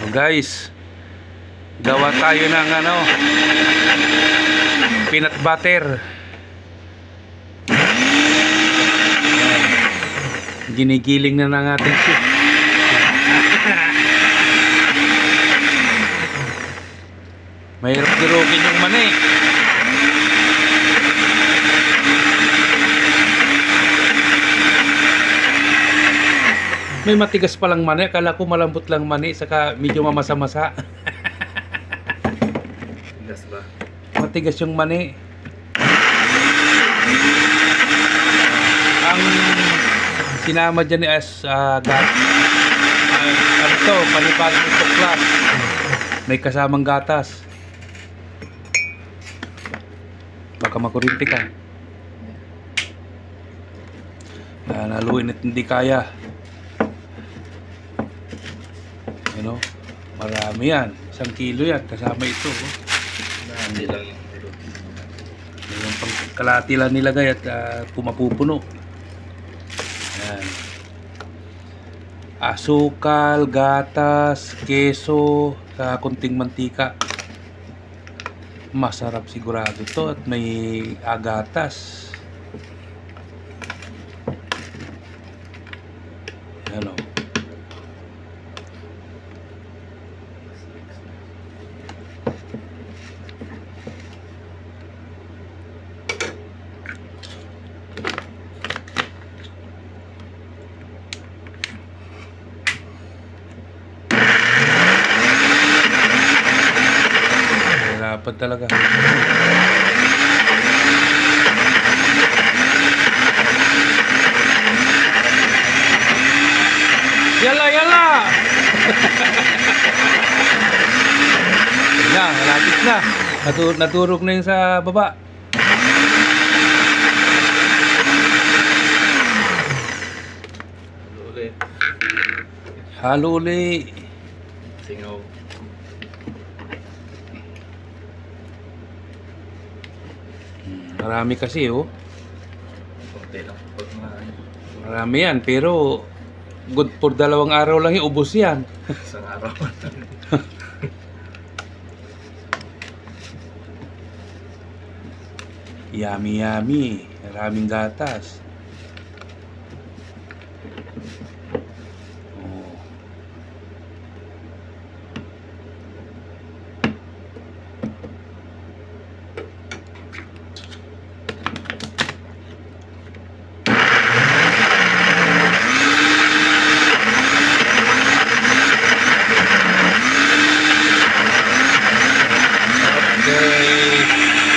Guys, gawa tayo ng peanut butter. Ginigiling na ng ating chef. Mahirap durugin yung mani. May matigas palang mani. Akala ko malambot lang mani, saka medyo mamasa-masa. Tigas ba? Matigas yung mani. Ang sinama dyan as ano to, panibagong tuklas. May kasamang gatas. Baka makurinti ka. Naluin at hindi kaya. Ano? Marami yan. 1 kilo yan. Kasama ito. Oh. Hindi lang yung Yung pangkalati lang nilagay at pumapupuno. Yan. Asukal, gatas, keso, sa kunting mantika. Masarap sigurado to at may agatas. Ano? Dapat talaga. Yala, yala! Yan, malapit na. Naturog na yung sa baba. ulit. Halo uli. Singaw. Marami kasi oh. Konti lang. Pag Marami yan, pero good for 2 araw lang yung ubos yan. isang araw. Yummy, yummy. Maraming gatas. Oh. Okay.